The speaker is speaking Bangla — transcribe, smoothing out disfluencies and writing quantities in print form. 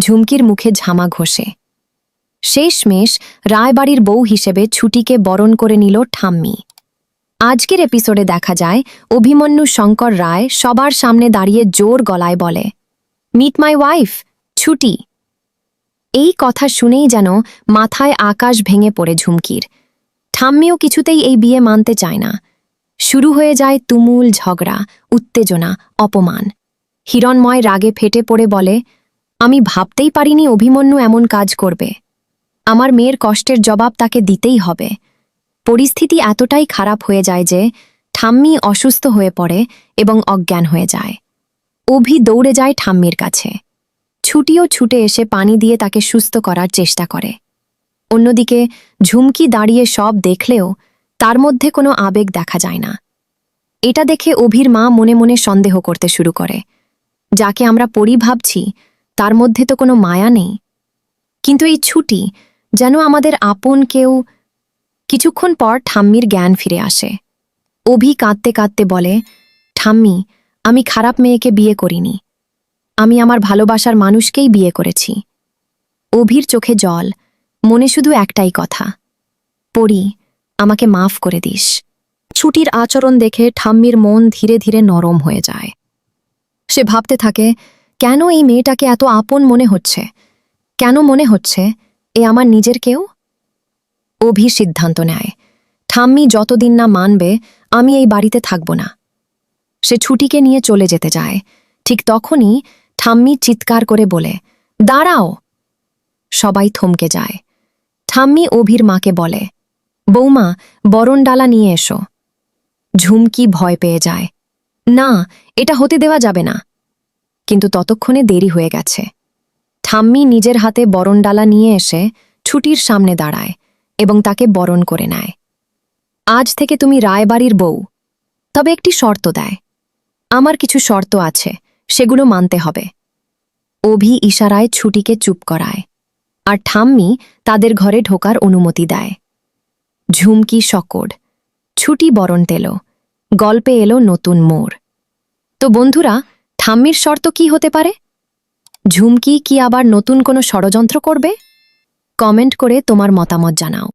ঝুমকির মুখে ঝামা ঘষে। শেষমেশ রায়বাড়ির বউ হিসেবে ছুটিকে বরণ করে নিল ঠাম্মি। আজকের এপিসোডে দেখা যায় অভিমন্যু শঙ্কর রায় সবার সামনে দাঁড়িয়ে জোর গলায় বলে, মিট মাই ওয়াইফ ছুটি। এই কথা শুনেই যেন মাথায় আকাশ ভেঙে পড়ে ঝুমকির। ঠাম্মিও কিছুতেই এই বিয়ে মানতে চায় না। শুরু হয়ে যায় তুমুল ঝগড়া, উত্তেজনা, অপমান। হিরণময় রাগে ফেটে পড়ে বলে, আমি ভাবতেই পারিনি অভিমন্যু এমন কাজ করবে। আমার মেয়ের কষ্টের জবাব তাকে দিতেই হবে। পরিস্থিতি এতটাই খারাপ হয়ে যায় যে ঠাম্মি অসুস্থ হয়ে পড়ে এবং অজ্ঞান হয়ে যায়। অভি দৌড়ে যায় ঠাম্মির কাছে। ছুটিও ছুটে এসে পানি দিয়ে তাকে সুস্থ করার চেষ্টা করে। অন্যদিকে ঝুমকি দাঁড়িয়ে সব দেখলেও তার মধ্যে কোনো আবেগ দেখা যায় না। এটা দেখে অভির মা মনে মনে সন্দেহ করতে শুরু করে, যাকে আমরা পরি ভাবছি তার মধ্যে তো কোনো মায়া নেই। কিন্তু এই ছুটি যেন আমাদের আপন কেউ। কিছুক্ষণ পর ঠাম্মির জ্ঞান ফিরে আসে। অভি কাঁদতে কাঁদতে বলে, ঠাম্মি, আমি খারাপ মেয়েকে বিয়ে করিনি। আমি আমার ভালোবাসার মানুষকেই বিয়ে করেছি। অভির চোখে জল, মনে শুধু একটাই কথা, পরি, আমাকে মাফ করে দিস। ছুটির আচরণ দেখে ঠাম্মির মন ধীরে ধীরে নরম হয়ে যায়। সে ভাবতে থাকে, কেন এই মেয়েটাকে এত আপন মনে হচ্ছে? কেন মনে হচ্ছে এ আমার নিজের কেউ? অভি সিদ্ধান্ত নেয়, ঠাম্মি যতদিন না মানবে আমি এই বাড়িতে থাকব না। সে ছুটিকে নিয়ে চলে যেতে যায়। ঠিক তখনই ঠাম্মি চিৎকার করে বলে, দাঁড়াও! সবাই থমকে যায়। ঠাম্মি অভির মাকে বলে, বৌমা, বরণডালা নিয়ে এসো। ঝুমকি ভয় পেয়ে যায়, না, এটা হতে দেওয়া যাবে না। কিন্তু ততক্ষণে দেরি হয়ে গেছে। ঠাম্মি নিজের হাতে বরণডালা নিয়ে এসে ছুটির সামনে দাঁড়ায় এবং তাকে বরণ করে নেয়। আজ থেকে তুমি রায়বাড়ির বউ, তবে একটি শর্ত দেয়। আমার কিছু শর্ত আছে, সেগুলো মানতে হবে। অভি ইশারায় ছুটিকে চুপ করায়, আর ঠাম্মি তাদের ঘরে ঢোকার অনুমতি দেয়। ঝুমকি শকট, ছুটি বরণ তেল, গল্পে এলো নতুন মোড়। তো বন্ধুরা, ঠাম্মির শর্ত কি হতে পারে? ঝুমকি কি আবার নতুন কোনো ষড়যন্ত্র করবে? কমেন্ট করে তোমার মতামত জানাও।